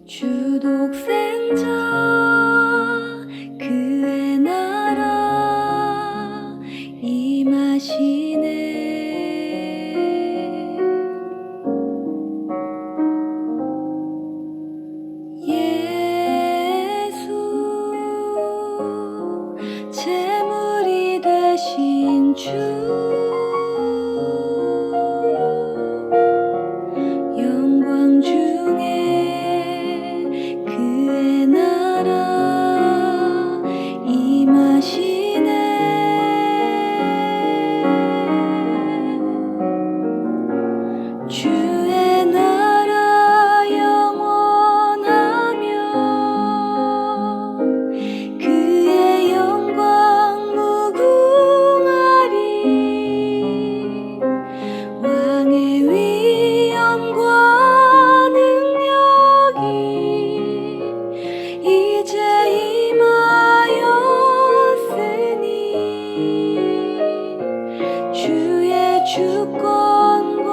주 독생자 그의 나라 임하시네. 예수 제물이 되신 주 영광 중에 그의 나라 임하시네. 주의 나라 영원하며 그의 영광 무궁하리. 왕의 위엄과 능력이 이제 임하였으니 주의 주권과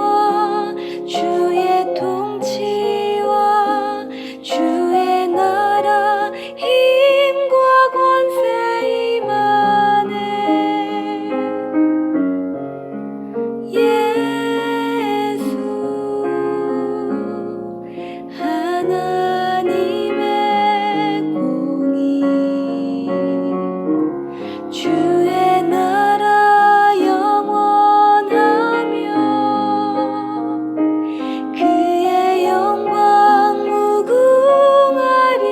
주의 통치와 주의 나라 힘과 권세 임하네. 예수 하나님의 공의 주의 나라 영원하며 그의 영광 무궁하리.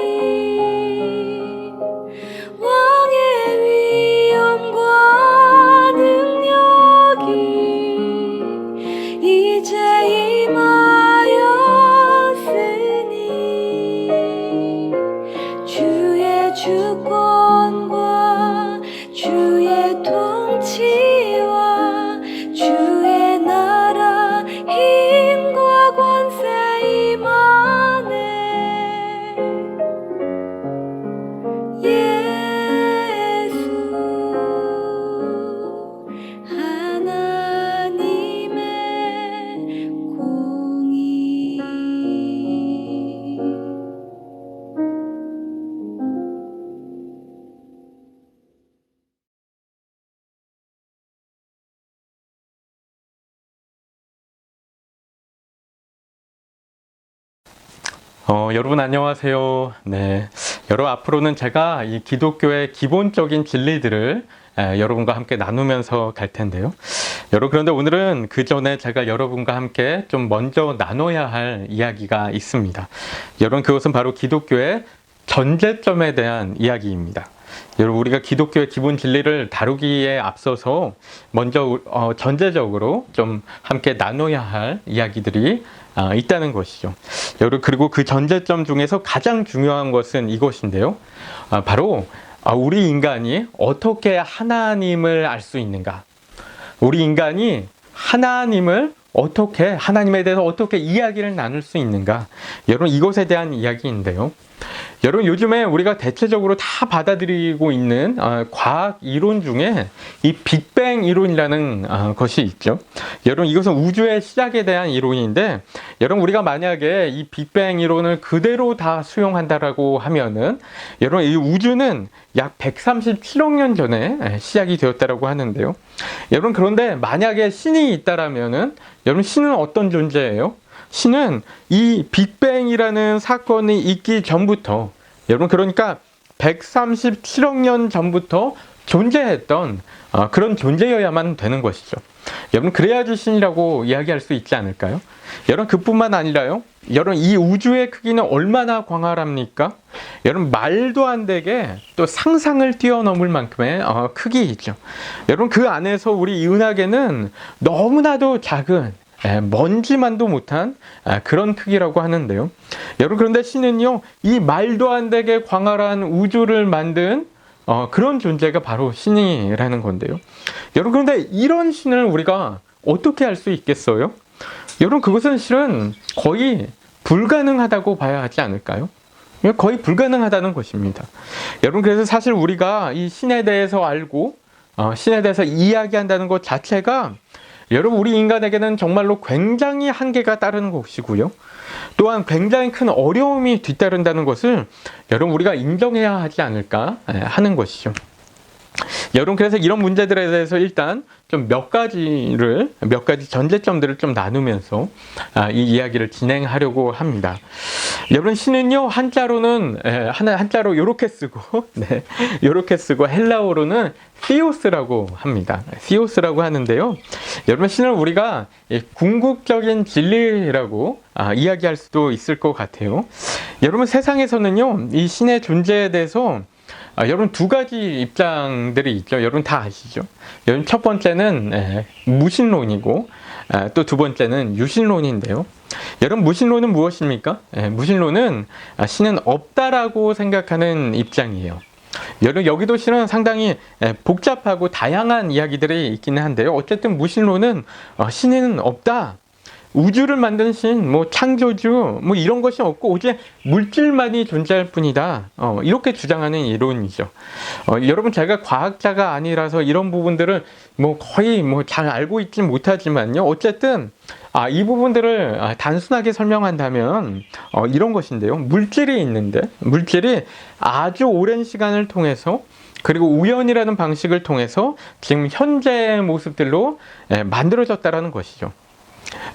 왕의 위엄과 능력이 이제 임하였으니 주의 주권과 주의 통치와 주의 나라 힘과 권세 임하네. 예수 하나님의 공의. 여러분 안녕하세요. 네, 여러분 앞으로는 제가 이 기독교의 기본적인 진리들을 여러분과 함께 나누면서 갈 텐데요. 여러분 그런데 오늘은 그 전에 제가 여러분과 함께 좀 먼저 나눠야 할 이야기가 있습니다. 여러분 그것은 바로 기독교의 전제점에 대한 이야기입니다. 여러분 우리가 기독교의 기본 진리를 다루기에 앞서서 먼저 전제적으로 좀 함께 나눠야 할 이야기들이 있다는 것이죠. 여러분 그리고 그 전제점 중에서 가장 중요한 것은 이것인데요. 바로 우리 인간이 어떻게 하나님을 알 수 있는가? 우리 인간이 하나님에 대해서 어떻게 이야기를 나눌 수 있는가? 여러분 이것에 대한 이야기인데요. 여러분 요즘에 우리가 대체적으로 다 받아들이고 있는 과학 이론 중에 이 빅뱅 이론이라는 것이 있죠. 여러분 이것은 우주의 시작에 대한 이론인데, 여러분 우리가 만약에 이 빅뱅 이론을 그대로 다 수용한다라고 하면은 여러분 이 우주는 약 137억 년 전에 시작이 되었다라고 하는데요. 여러분 그런데 만약에 신이 있다라면은 여러분 신은 어떤 존재예요? 신은 이 빅뱅이라는 사건이 있기 전부터, 여러분 그러니까 137억 년 전부터 존재했던 그런 존재여야만 되는 것이죠. 여러분 그래야지 신이라고 이야기할 수 있지 않을까요? 여러분 그뿐만 아니라요. 여러분 이 우주의 크기는 얼마나 광활합니까? 여러분 말도 안 되게 또 상상을 뛰어넘을 만큼의 크기이죠. 여러분 그 안에서 우리 이 은하계는 너무나도 작은 먼지만도 못한 그런 크기라고 하는데요. 여러분 그런데 신은요 이 말도 안 되게 광활한 우주를 만든 그런 존재가 바로 신이라는 건데요. 여러분 그런데 이런 신을 우리가 어떻게 알 수 있겠어요? 여러분 그것은 실은 거의 불가능하다고 봐야 하지 않을까요? 거의 불가능하다는 것입니다. 여러분 그래서 사실 우리가 이 신에 대해서 알고 신에 대해서 이야기한다는 것 자체가 여러분 우리 인간에게는 정말로 굉장히 한계가 따르는 것이고요. 또한 굉장히 큰 어려움이 뒤따른다는 것을 여러분 우리가 인정해야 하지 않을까 하는 것이죠. 여러분 그래서 이런 문제들에 대해서 일단 좀 몇 가지 전제점들을 좀 나누면서 이 이야기를 진행하려고 합니다. 여러분 신은요 한자로는 한자로 요렇게 쓰고 요렇게 쓰고 헬라어로는 시오스라고 합니다. 시오스라고 하는데요. 여러분 신을 우리가 궁극적인 진리라고 이야기할 수도 있을 것 같아요. 여러분 세상에서는요 이 신의 존재에 대해서 여러분 두 가지 입장들이 있죠. 여러분 다 아시죠? 여러분 첫 번째는 무신론이고 또 두 번째는 유신론인데요. 여러분 무신론은 무엇입니까? 무신론은 신은 없다라고 생각하는 입장이에요. 여러분 여기도 실은 상당히 복잡하고 다양한 이야기들이 있기는 한데요. 어쨌든 무신론은 신은 없다. 우주를 만든 신, 창조주, 이런 것이 없고 오직 물질만이 존재할 뿐이다. 이렇게 주장하는 이론이죠. 여러분 제가 과학자가 아니라서 이런 부분들을 거의 잘 알고 있지 못하지만요. 어쨌든 이 부분들을 단순하게 설명한다면 이런 것인데요. 물질이 있는데 물질이 아주 오랜 시간을 통해서 그리고 우연이라는 방식을 통해서 지금 현재의 모습들로 만들어졌다라는 것이죠.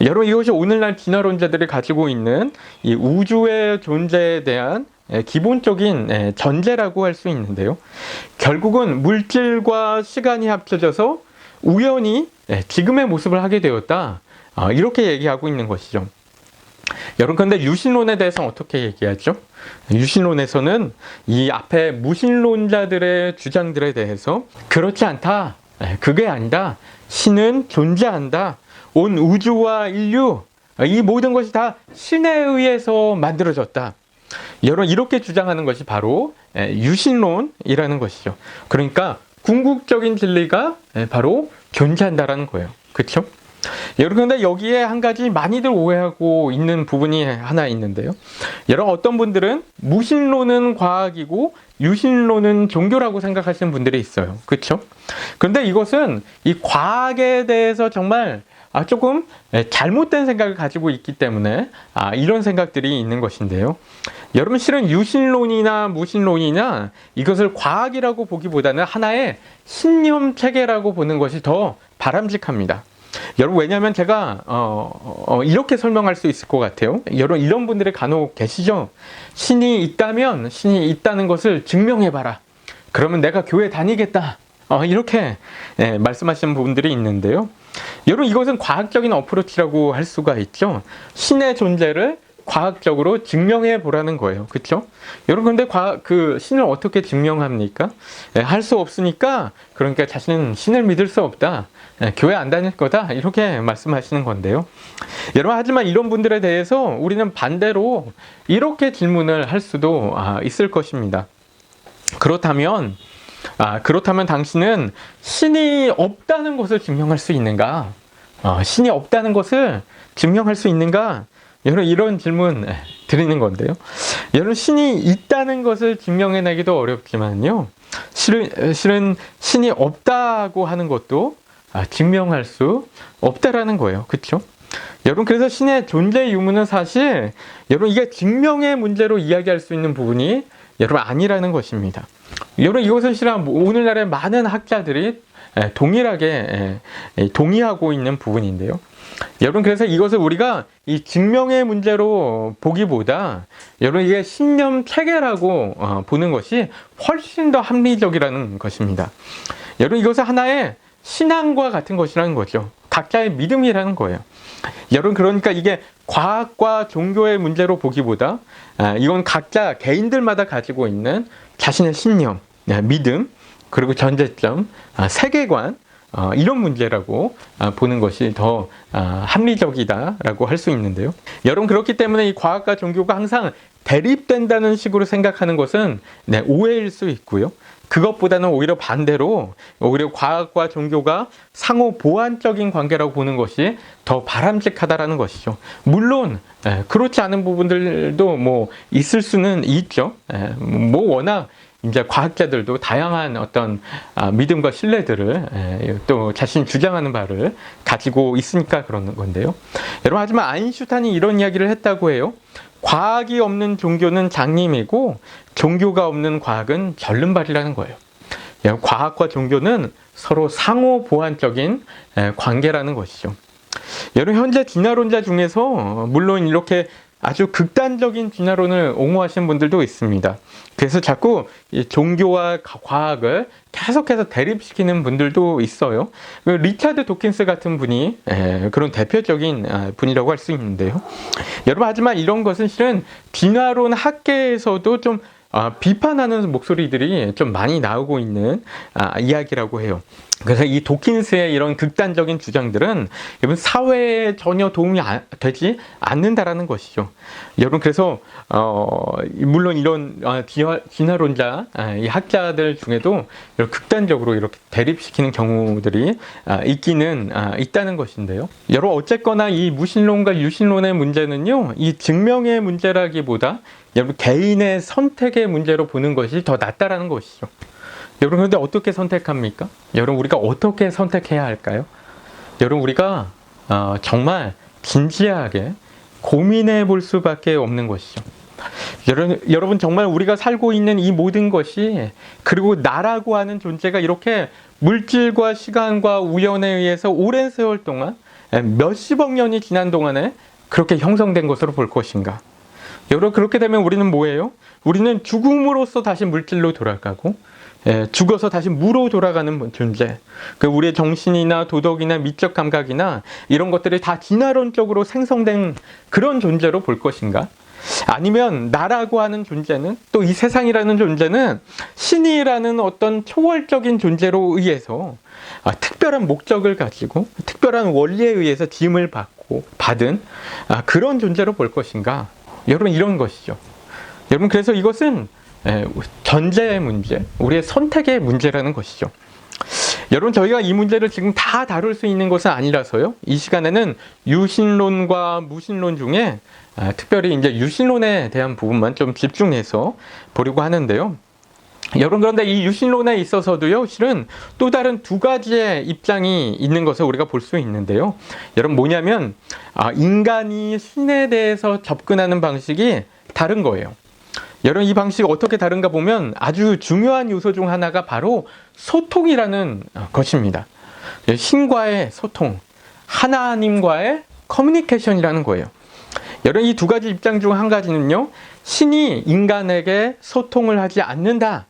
여러분 이것이 오늘날 진화론자들이 가지고 있는 이 우주의 존재에 대한 기본적인 전제라고 할 수 있는데요. 결국은 물질과 시간이 합쳐져서 우연히 지금의 모습을 하게 되었다. 이렇게 얘기하고 있는 것이죠. 여러분 그런데 유신론에 대해서 어떻게 얘기하죠? 유신론에서는 이 앞에 무신론자들의 주장들에 대해서 그렇지 않다. 그게 아니다. 신은 존재한다. 온 우주와 인류, 이 모든 것이 다 신에 의해서 만들어졌다. 여러분 이렇게 주장하는 것이 바로 유신론이라는 것이죠. 그러니까 궁극적인 진리가 바로 존재한다라는 거예요. 그렇죠? 여러분 근데 여기에 한 가지 많이들 오해하고 있는 부분이 하나 있는데요. 여러분 어떤 분들은 무신론은 과학이고 유신론은 종교라고 생각하시는 분들이 있어요. 그렇죠? 그런데 이것은 이 과학에 대해서 정말 조금 잘못된 생각을 가지고 있기 때문에 이런 생각들이 있는 것인데요. 여러분 실은 유신론이나 무신론이나 이것을 과학이라고 보기보다는 하나의 신념 체계라고 보는 것이 더 바람직합니다. 여러분 왜냐하면 제가 이렇게 설명할 수 있을 것 같아요. 여러분 이런 분들이 간혹 계시죠. 신이 있다면 신이 있다는 것을 증명해봐라. 그러면 내가 교회 다니겠다. 이렇게 말씀하시는 분들이 있는데요. 여러분 이것은 과학적인 어프로치라고 할 수가 있죠. 신의 존재를 과학적으로 증명해 보라는 거예요. 그렇죠? 여러분 근데 그 신을 어떻게 증명합니까? 할 수 없으니까 그러니까 자신은 신을 믿을 수 없다. 교회 안 다닐 거다. 이렇게 말씀하시는 건데요. 여러분 하지만 이런 분들에 대해서 우리는 반대로 이렇게 질문을 할 수도 있을 것입니다. 그렇다면 당신은 신이 없다는 것을 증명할 수 있는가? 신이 없다는 것을 증명할 수 있는가? 여러분 이런 질문 드리는 건데요. 여러분 신이 있다는 것을 증명해내기도 어렵지만요. 실은 신이 없다고 하는 것도 증명할 수 없다라는 거예요. 그렇죠? 여러분 그래서 신의 존재 유무는 사실 여러분 이게 증명의 문제로 이야기할 수 있는 부분이 여러분 아니라는 것입니다. 여러분 이것은 실은 오늘날의 많은 학자들이 동일하게 동의하고 있는 부분인데요. 여러분 그래서 이것을 우리가 이 증명의 문제로 보기보다 여러분 이게 신념 체계라고 보는 것이 훨씬 더 합리적이라는 것입니다. 여러분 이것은 하나의 신앙과 같은 것이라는 거죠. 각자의 믿음이라는 거예요. 여러분 그러니까 이게 과학과 종교의 문제로 보기보다 이건 각자 개인들마다 가지고 있는 자신의 신념, 믿음, 그리고 전제점, 세계관 이런 문제라고 보는 것이 더 합리적이다라고 할 수 있는데요. 여러분 그렇기 때문에 이 과학과 종교가 항상 대립된다는 식으로 생각하는 것은 오해일 수 있고요. 그것보다는 오히려 반대로 오히려 과학과 종교가 상호 보완적인 관계라고 보는 것이 더 바람직하다라는 것이죠. 물론 그렇지 않은 부분들도 뭐 있을 수는 있죠. 뭐 워낙 이제 과학자들도 다양한 어떤 믿음과 신뢰들을 또 자신이 주장하는 바를 가지고 있으니까 그런 건데요. 여러분, 하지만 아인슈타인이 이런 이야기를 했다고 해요. 과학이 없는 종교는 장님이고 종교가 없는 과학은 절름발이라는 거예요. 과학과 종교는 서로 상호 보완적인 관계라는 것이죠. 여러분, 현재 진화론자 중에서 물론 이렇게 아주 극단적인 진화론을 옹호하시는 분들도 있습니다. 그래서 자꾸 종교와 과학을 계속해서 대립시키는 분들도 있어요. 리차드 도킨스 같은 분이 그런 대표적인 분이라고 할 수 있는데요. 여러분, 하지만 이런 것은 실은 진화론 학계에서도 좀 비판하는 목소리들이 좀 많이 나오고 있는 이야기라고 해요. 그래서 이 도킨스의 이런 극단적인 주장들은 여러분 사회에 전혀 도움이 되지 않는다라는 것이죠. 여러분, 그래서 물론 이런 진화론자 이 학자들 중에도 이렇게 극단적으로 이렇게 대립시키는 경우들이 있기는 있다는 것인데요. 여러분, 어쨌거나 이 무신론과 유신론의 문제는요, 이 증명의 문제라기보다 여러분 개인의 선택의 문제로 보는 것이 더 낫다라는 것이죠. 여러분, 그런데 어떻게 선택합니까? 여러분, 우리가 어떻게 선택해야 할까요? 여러분, 우리가 정말 진지하게 고민해 볼 수밖에 없는 것이죠. 여러분, 정말 우리가 살고 있는 이 모든 것이, 그리고 나라고 하는 존재가 이렇게 물질과 시간과 우연에 의해서 오랜 세월 동안 몇십억 년이 지난 동안에 그렇게 형성된 것으로 볼 것인가? 여러분, 그렇게 되면 우리는 뭐예요? 우리는 죽음으로써 다시 물질로 돌아가고 죽어서 다시 무로 돌아가는 존재. 우리의 정신이나 도덕이나 미적 감각이나 이런 것들이 다 진화론적으로 생성된 그런 존재로 볼 것인가? 아니면 나라고 하는 존재는, 또 이 세상이라는 존재는 신이라는 어떤 초월적인 존재로 의해서 특별한 목적을 가지고 특별한 원리에 의해서 지음을 받은 그런 존재로 볼 것인가? 여러분, 이런 것이죠. 여러분, 그래서 이것은 전제의 문제, 우리의 선택의 문제라는 것이죠. 여러분, 저희가 이 문제를 지금 다 다룰 수 있는 것은 아니라서요. 이 시간에는 유신론과 무신론 중에 특별히 이제 유신론에 대한 부분만 좀 집중해서 보려고 하는데요. 여러분, 그런데 이 유신론에 있어서도요, 실은 또 다른 두 가지의 입장이 있는 것을 우리가 볼 수 있는데요. 여러분, 뭐냐면 인간이 신에 대해서 접근하는 방식이 다른 거예요. 여러분, 이 방식이 어떻게 다른가 보면 아주 중요한 요소 중 하나가 바로 소통이라는 것입니다. 신과의 소통, 하나님과의 커뮤니케이션이라는 거예요. 여러분, 이 두 가지 입장 중 한 가지는요, 신이 인간에게 소통을 하지 않는다,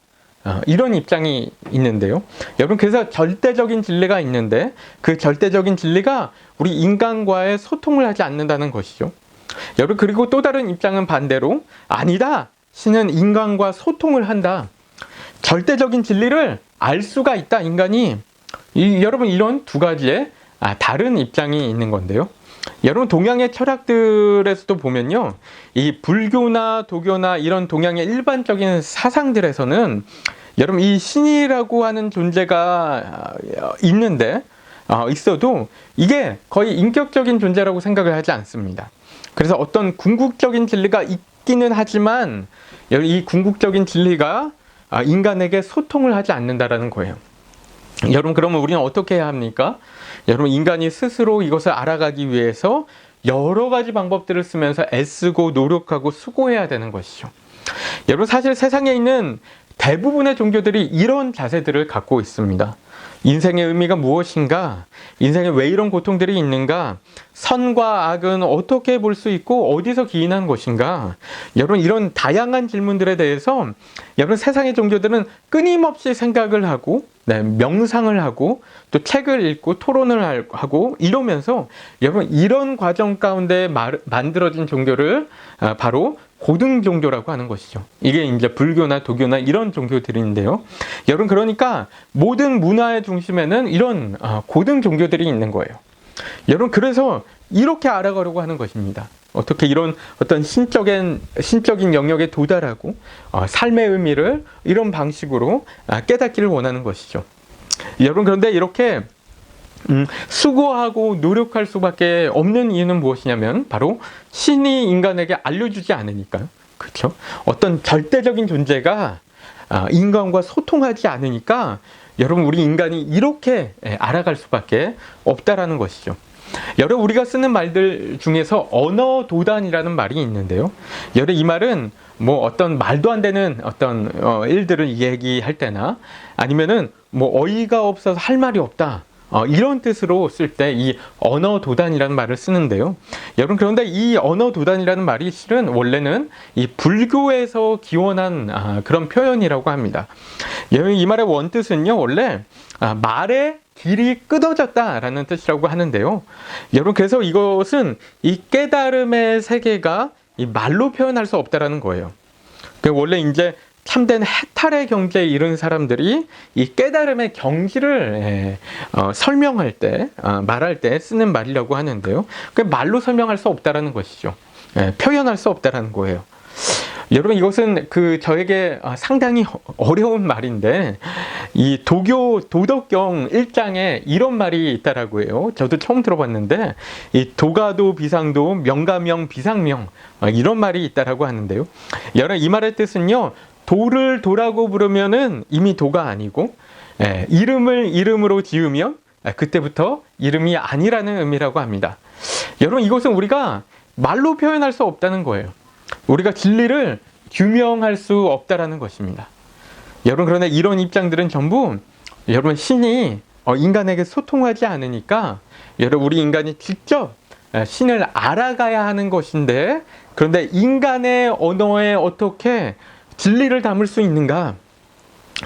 이런 입장이 있는데요. 여러분, 그래서 절대적인 진리가 있는데 그 절대적인 진리가 우리 인간과의 소통을 하지 않는다는 것이죠. 여러분, 그리고 또 다른 입장은 반대로 아니다, 신은 인간과 소통을 한다, 절대적인 진리를 알 수가 있다, 인간이. 여러분, 이런 두 가지의 다른 입장이 있는 건데요. 여러분, 동양의 철학들에서도 보면요, 이 불교나 도교나 이런 동양의 일반적인 사상들에서는 여러분, 이 신이라고 하는 존재가 있어도 이게 거의 인격적인 존재라고 생각을 하지 않습니다. 그래서 어떤 궁극적인 진리가 있기는 하지만 이 궁극적인 진리가 인간에게 소통을 하지 않는다라는 거예요. 여러분, 그러면 우리는 어떻게 해야 합니까? 여러분, 인간이 스스로 이것을 알아가기 위해서 여러 가지 방법들을 쓰면서 애쓰고 노력하고 수고해야 되는 것이죠. 여러분, 사실 세상에 있는 대부분의 종교들이 이런 자세들을 갖고 있습니다. 인생의 의미가 무엇인가? 인생에 왜 이런 고통들이 있는가? 선과 악은 어떻게 볼 수 있고 어디서 기인한 것인가? 여러분, 이런 다양한 질문들에 대해서 여러분, 세상의 종교들은 끊임없이 생각을 하고 명상을 하고 또 책을 읽고 토론을 하고 이러면서 여러분, 이런 과정 가운데 만들어진 종교를 바로 고등 종교라고 하는 것이죠. 이게 이제 불교나 도교나 이런 종교들인데요. 여러분, 그러니까 모든 문화의 중심에는 이런 고등 종교들이 있는 거예요. 여러분, 그래서 이렇게 알아가려고 하는 것입니다. 어떻게 이런 어떤 신적인 영역에 도달하고 삶의 의미를 이런 방식으로 깨닫기를 원하는 것이죠. 여러분, 그런데 이렇게 수고하고 노력할 수밖에 없는 이유는 무엇이냐면 바로 신이 인간에게 알려주지 않으니까요. 그렇죠? 어떤 절대적인 존재가 인간과 소통하지 않으니까 여러분, 우리 인간이 이렇게 알아갈 수밖에 없다라는 것이죠. 여러분, 우리가 쓰는 말들 중에서 언어 도단이라는 말이 있는데요. 여러분, 이 말은 뭐 어떤 말도 안 되는 어떤 일들을 얘기할 때나 아니면은 뭐 어이가 없어서 할 말이 없다, 이런 뜻으로 쓸 때 이 언어 도단이라는 말을 쓰는데요. 여러분, 그런데 이 언어 도단이라는 말이 실은 원래는 이 불교에서 기원한 그런 표현이라고 합니다. 여러분, 이 말의 원뜻은요, 원래 말의 길이 끊어졌다라는 뜻이라고 하는데요. 여러분, 그래서 이것은 이 깨달음의 세계가 이 말로 표현할 수 없다라는 거예요. 원래 이제 참된 해탈의 경지에 이른 사람들이 이 깨달음의 경지를 설명할 때, 말할 때 쓰는 말이라고 하는데요. 말로 설명할 수 없다라는 것이죠. 표현할 수 없다라는 거예요. 여러분, 이것은 저에게 상당히 어려운 말인데, 이 도교 도덕경 1장에 이런 말이 있다라고 해요. 저도 처음 들어봤는데, 이 도가도 비상도 명가명 비상명, 이런 말이 있다라고 하는데요. 여러분, 이 말의 뜻은요, 도를 도라고 부르면은 이미 도가 아니고, 이름을 이름으로 지으면 그때부터 이름이 아니라는 의미라고 합니다. 여러분, 이것은 우리가 말로 표현할 수 없다는 거예요. 우리가 진리를 규명할 수 없다라는 것입니다. 여러분, 그런데 이런 입장들은 전부 여러분, 신이 인간에게 소통하지 않으니까 여러분, 우리 인간이 직접 신을 알아가야 하는 것인데, 그런데 인간의 언어에 어떻게 진리를 담을 수 있는가?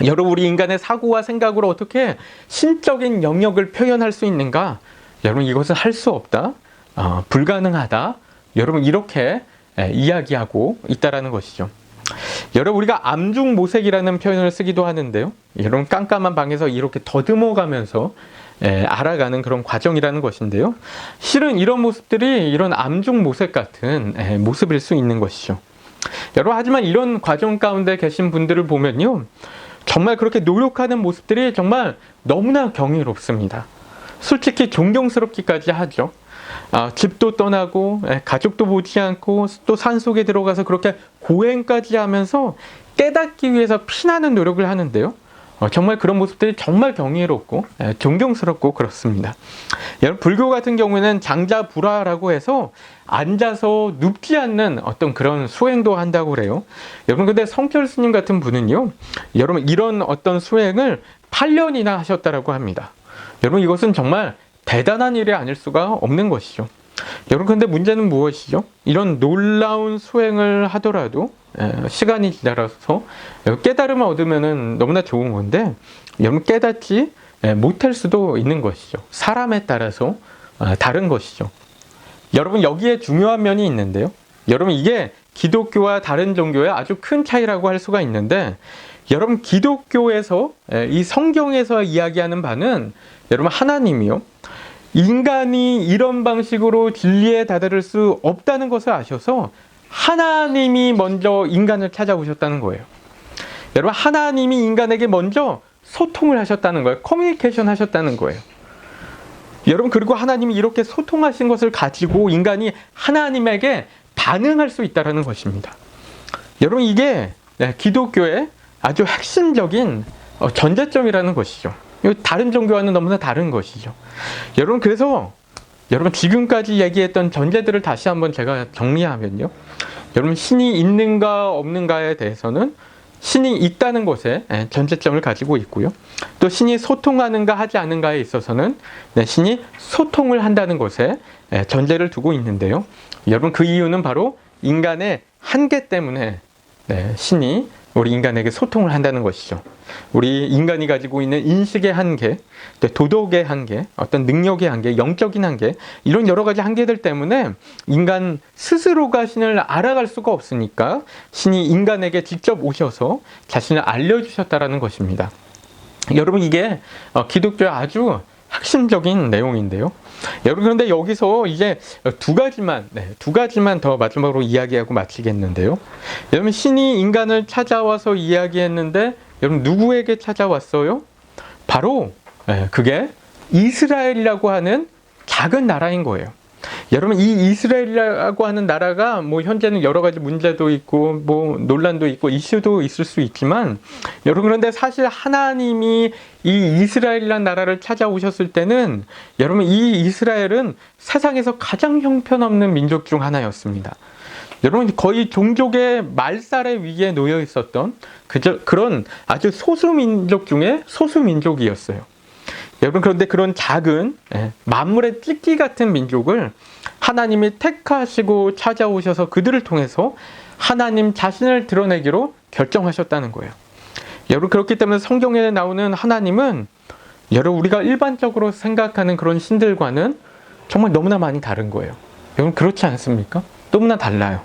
여러분, 우리 인간의 사고와 생각으로 어떻게 신적인 영역을 표현할 수 있는가? 여러분, 이것은 할 수 없다, 불가능하다, 여러분, 이렇게 이야기하고 있다라는 것이죠. 여러분, 우리가 암중모색이라는 표현을 쓰기도 하는데요. 여러분, 깜깜한 방에서 이렇게 더듬어가면서 알아가는 그런 과정이라는 것인데요. 실은 이런 모습들이 이런 암중모색 같은 모습일 수 있는 것이죠. 여러분, 하지만 이런 과정 가운데 계신 분들을 보면요, 정말 그렇게 노력하는 모습들이 정말 너무나 경이롭습니다. 솔직히 존경스럽기까지 하죠. 집도 떠나고 가족도 보지 않고 또 산속에 들어가서 그렇게 고행까지 하면서 깨닫기 위해서 피나는 노력을 하는데요. 정말 그런 모습들이 정말 경이롭고 존경스럽고 그렇습니다. 여러분, 불교 같은 경우에는 장자불화라고 해서 앉아서 눕지 않는 어떤 그런 수행도 한다고 그래요. 여러분, 근데 성철 스님 같은 분은요, 여러분, 이런 어떤 수행을 8년이나 하셨다라고 합니다. 여러분, 이것은 정말 대단한 일이 아닐 수가 없는 것이죠. 여러분, 근데 문제는 무엇이죠? 이런 놀라운 수행을 하더라도 시간이 지나서 깨달음을 얻으면 너무나 좋은 건데, 여러분, 깨닫지 못할 수도 있는 것이죠. 사람에 따라서 다른 것이죠. 여러분, 여기에 중요한 면이 있는데요. 여러분, 이게 기독교와 다른 종교의 아주 큰 차이라고 할 수가 있는데, 여러분, 기독교에서 이 성경에서 이야기하는 바는 여러분, 하나님이요, 인간이 이런 방식으로 진리에 다다를 수 없다는 것을 아셔서 하나님이 먼저 인간을 찾아오셨다는 거예요. 여러분, 하나님이 인간에게 먼저 소통을 하셨다는 거예요. 커뮤니케이션 하셨다는 거예요. 여러분, 그리고 하나님이 이렇게 소통하신 것을 가지고 인간이 하나님에게 반응할 수 있다는 것입니다. 여러분, 이게 기독교의 아주 핵심적인 전제점이라는 것이죠. 다른 종교와는 너무나 다른 것이죠. 여러분, 그래서 여러분, 지금까지 얘기했던 전제들을 다시 한번 제가 정리하면요, 여러분, 신이 있는가 없는가에 대해서는 신이 있다는 것에 전제점을 가지고 있고요, 또 신이 소통하는가 하지 않는가에 있어서는 신이 소통을 한다는 것에 전제를 두고 있는데요. 여러분, 그 이유는 바로 인간의 한계 때문에 신이 우리 인간에게 소통을 한다는 것이죠. 우리 인간이 가지고 있는 인식의 한계, 도덕의 한계, 어떤 능력의 한계, 영적인 한계, 이런 여러 가지 한계들 때문에 인간 스스로가 신을 알아갈 수가 없으니까 신이 인간에게 직접 오셔서 자신을 알려주셨다라는 것입니다. 여러분, 이게 기독교의 아주 핵심적인 내용인데요. 여러분, 그런데 여기서 이제 두 가지만 더 마지막으로 이야기하고 마치겠는데요. 여러분, 신이 인간을 찾아와서 이야기했는데, 여러분, 누구에게 찾아왔어요? 바로 그게 이스라엘이라고 하는 작은 나라인 거예요. 여러분, 이 이스라엘이라고 하는 나라가 뭐 현재는 여러 가지 문제도 있고 뭐 논란도 있고 이슈도 있을 수 있지만, 여러분, 그런데 사실 하나님이 이 이스라엘이라는 나라를 찾아오셨을 때는, 여러분, 이 이스라엘은 세상에서 가장 형편없는 민족 중 하나였습니다. 여러분, 거의 종족의 말살의 위기에 놓여 있었던 그런 아주 소수민족 중에 소수민족이었어요. 여러분, 그런데 그런 작은 만물의 찍기 같은 민족을 하나님이 택하시고 찾아오셔서 그들을 통해서 하나님 자신을 드러내기로 결정하셨다는 거예요. 여러분, 그렇기 때문에 성경에 나오는 하나님은 여러분, 우리가 일반적으로 생각하는 그런 신들과는 정말 너무나 많이 다른 거예요. 여러분, 그렇지 않습니까? 너무나 달라요.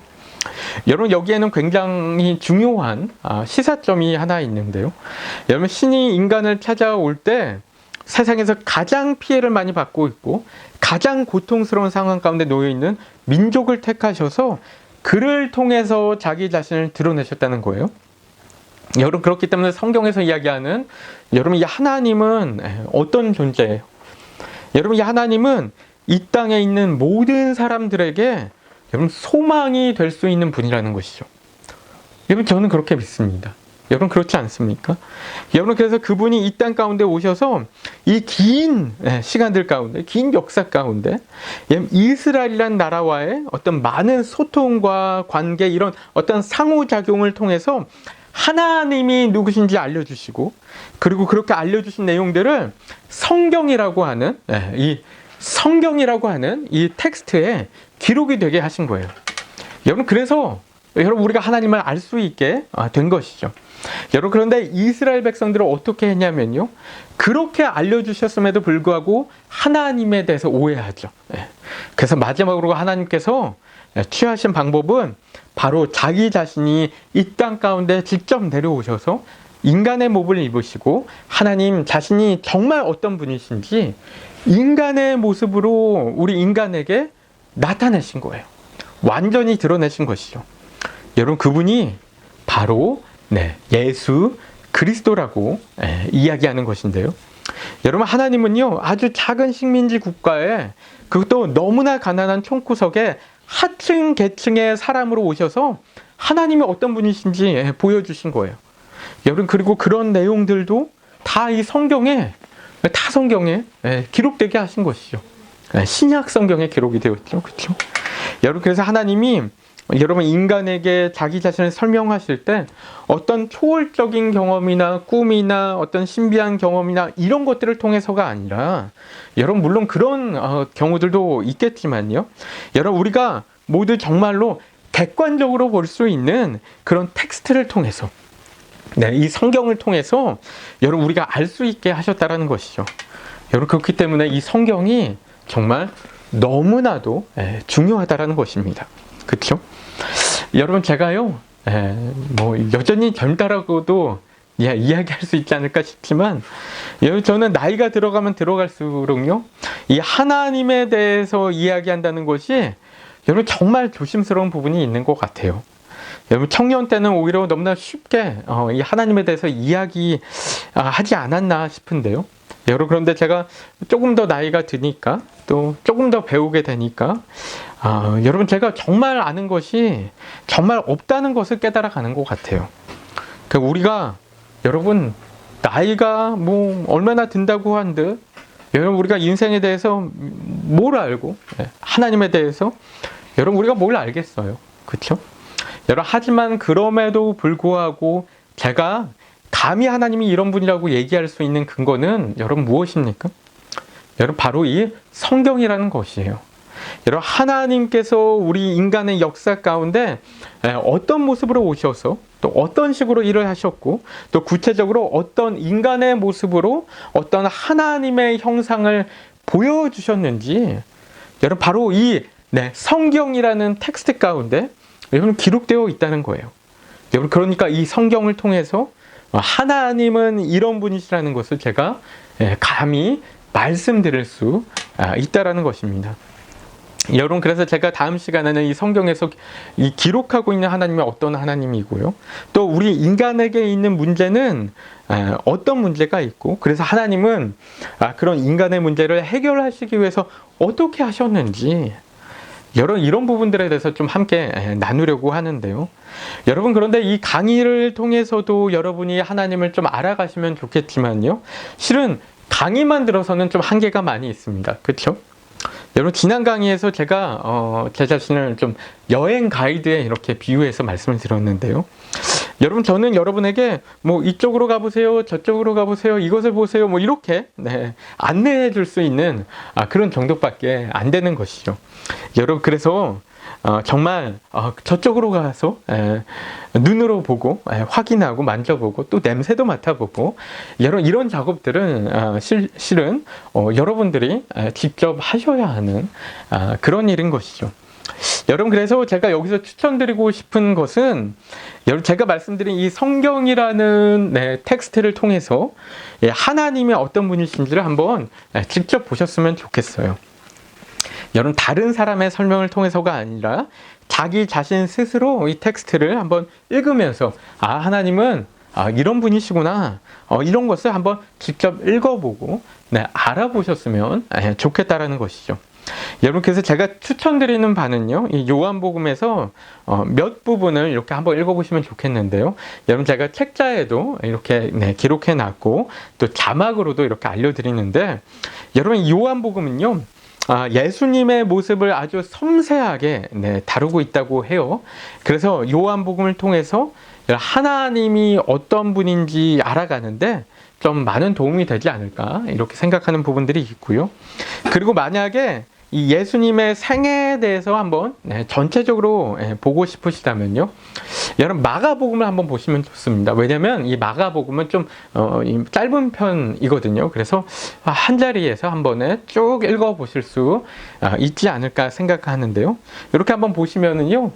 여러분, 여기에는 굉장히 중요한 시사점이 하나 있는데요. 여러분, 신이 인간을 찾아올 때 세상에서 가장 피해를 많이 받고 있고 가장 고통스러운 상황 가운데 놓여 있는 민족을 택하셔서 그를 통해서 자기 자신을 드러내셨다는 거예요. 여러분, 그렇기 때문에 성경에서 이야기하는 여러분, 이 하나님은 어떤 존재예요? 여러분, 이 하나님은 이 땅에 있는 모든 사람들에게 여러분, 소망이 될 수 있는 분이라는 것이죠. 여러분, 저는 그렇게 믿습니다. 여러분, 그렇지 않습니까? 여러분, 그래서 그분이 이 땅 가운데 오셔서 이 긴 시간들 가운데, 긴 역사 가운데 이스라엘이라는 나라와의 어떤 많은 소통과 관계, 이런 어떤 상호작용을 통해서 하나님이 누구신지 알려주시고, 그리고 그렇게 알려주신 내용들을 성경이라고 하는 이 텍스트에 기록이 되게 하신 거예요. 여러분, 그래서 여러분, 우리가 하나님을 알 수 있게 된 것이죠. 여러분, 그런데 이스라엘 백성들을 어떻게 했냐면요, 그렇게 알려주셨음에도 불구하고 하나님에 대해서 오해하죠. 그래서 마지막으로 하나님께서 취하신 방법은 바로 자기 자신이 이 땅 가운데 직접 내려오셔서 인간의 몸을 입으시고 하나님 자신이 정말 어떤 분이신지 인간의 모습으로 우리 인간에게 나타내신 거예요. 완전히 드러내신 것이죠. 여러분, 그분이 바로 예수 그리스도라고 이야기하는 것인데요. 여러분, 하나님은요, 아주 작은 식민지 국가에, 그것도 너무나 가난한 총구석에 하층 계층의 사람으로 오셔서 하나님이 어떤 분이신지 보여주신 거예요. 여러분, 그리고 그런 내용들도 다 이 성경에 기록되게 하신 것이죠. 신약 성경에 기록이 되었죠. 그렇죠? 여러분, 그래서 하나님이 여러분, 인간에게 자기 자신을 설명하실 때 어떤 초월적인 경험이나 꿈이나 어떤 신비한 경험이나 이런 것들을 통해서가 아니라, 여러분, 물론 그런 경우들도 있겠지만요, 여러분, 우리가 모두 정말로 객관적으로 볼 수 있는 그런 텍스트를 통해서, 이 성경을 통해서 여러분, 우리가 알 수 있게 하셨다라는 것이죠. 여러분, 그렇기 때문에 이 성경이 정말 너무나도 중요하다라는 것입니다. 그렇죠? 여러분, 제가요, 여전히 젊다라고도 이야기할 수 있지 않을까 싶지만, 여러분, 저는 나이가 들어가면 들어갈수록요, 이 하나님에 대해서 이야기한다는 것이 여러분, 정말 조심스러운 부분이 있는 것 같아요. 여러분, 청년 때는 오히려 너무나 쉽게 이 하나님에 대해서 이야기하지 않았나 싶은데요. 여러분, 그런데 제가 조금 더 나이가 드니까, 또 조금 더 배우게 되니까, 여러분, 제가 정말 아는 것이 정말 없다는 것을 깨달아가는 것 같아요. 그러니까 우리가, 여러분, 나이가 뭐 얼마나 든다고 한들, 여러분, 우리가 인생에 대해서 뭘 알고, 하나님에 대해서, 여러분, 우리가 뭘 알겠어요. 그렇죠? 여러분, 하지만 그럼에도 불구하고 제가 감히 하나님이 이런 분이라고 얘기할 수 있는 근거는 여러분, 무엇입니까? 여러분, 바로 이 성경이라는 것이에요. 여러분, 하나님께서 우리 인간의 역사 가운데 어떤 모습으로 오셔서 또 어떤 식으로 일을 하셨고, 또 구체적으로 어떤 인간의 모습으로 어떤 하나님의 형상을 보여주셨는지, 여러분, 바로 이 성경이라는 텍스트 가운데 여러분, 기록되어 있다는 거예요. 여러분, 그러니까 이 성경을 통해서 하나님은 이런 분이시라는 것을 제가 감히 말씀드릴 수 있다라는 것입니다. 여러분, 그래서 제가 다음 시간에는 이 성경에서 이 기록하고 있는 하나님이 어떤 하나님이고요, 또 우리 인간에게 있는 문제는 어떤 문제가 있고, 그래서 하나님은 그런 인간의 문제를 해결하시기 위해서 어떻게 하셨는지, 여러분, 이런 부분들에 대해서 좀 함께 나누려고 하는데요. 여러분, 그런데 이 강의를 통해서도 여러분이 하나님을 좀 알아가시면 좋겠지만요, 실은 강의만 들어서는 좀 한계가 많이 있습니다. 그렇죠? 여러분, 지난 강의에서 제가 제 자신을 좀 여행 가이드에 이렇게 비유해서 말씀을 드렸는데요. 여러분, 저는 여러분에게 뭐 이쪽으로 가보세요, 저쪽으로 가보세요, 이것을 보세요, 뭐 이렇게 안내해 줄 수 있는 그런 정도밖에 안 되는 것이죠. 여러분, 그래서 정말 저쪽으로 가서 눈으로 보고 확인하고 만져보고 또 냄새도 맡아보고, 여러분, 이런 작업들은 실은 여러분들이 직접 하셔야 하는 그런 일인 것이죠. 여러분, 그래서 제가 여기서 추천드리고 싶은 것은, 여러분, 제가 말씀드린 이 성경이라는 텍스트를 통해서 하나님이 어떤 분이신지를 한번 직접 보셨으면 좋겠어요. 여러분, 다른 사람의 설명을 통해서가 아니라 자기 자신 스스로 이 텍스트를 한번 읽으면서 하나님은 이런 분이시구나, 이런 것을 한번 직접 읽어보고 알아보셨으면 좋겠다라는 것이죠. 여러분, 그래서 제가 추천드리는 바는요, 이 요한복음에서 몇 부분을 이렇게 한번 읽어보시면 좋겠는데요. 여러분, 제가 책자에도 이렇게 기록해 놨고 또 자막으로도 이렇게 알려드리는데, 여러분, 이 요한복음은요, 예수님의 모습을 아주 섬세하게 다루고 있다고 해요. 그래서 요한복음을 통해서 하나님이 어떤 분인지 알아가는데 좀 많은 도움이 되지 않을까, 이렇게 생각하는 부분들이 있고요. 그리고 만약에 이 예수님의 생애에 대해서 한번 전체적으로 보고 싶으시다면요, 여러분, 마가복음을 한번 보시면 좋습니다. 왜냐하면 이 마가복음은 좀 짧은 편이거든요. 그래서 한 자리에서 한 번에 쭉 읽어보실 수 있지 않을까 생각하는데요. 이렇게 한번 보시면은요,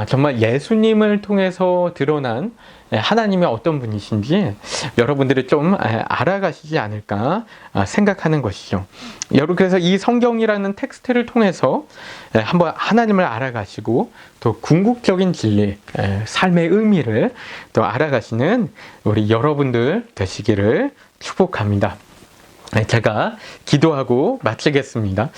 정말 예수님을 통해서 드러난 하나님이 어떤 분이신지 여러분들이 좀 알아가시지 않을까 생각하는 것이죠. 여러분, 그래서 이 성경이라는 텍스트를 통해서 한번 하나님을 알아가시고 또 궁극적인 진리, 삶의 의미를 또 알아가시는 우리 여러분들 되시기를 축복합니다. 제가 기도하고 마치겠습니다.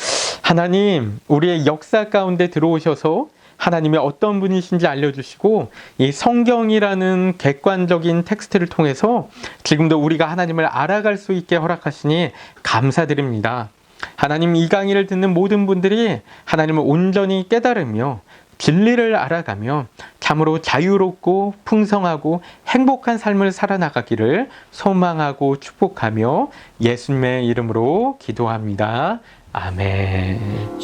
하나님, 우리의 역사 가운데 들어오셔서 하나님이 어떤 분이신지 알려주시고, 이 성경이라는 객관적인 텍스트를 통해서 지금도 우리가 하나님을 알아갈 수 있게 허락하시니 감사드립니다. 하나님, 이 강의를 듣는 모든 분들이 하나님을 온전히 깨달으며 진리를 알아가며 참으로 자유롭고 풍성하고 행복한 삶을 살아나가기를 소망하고 축복하며 예수님의 이름으로 기도합니다. 아멘.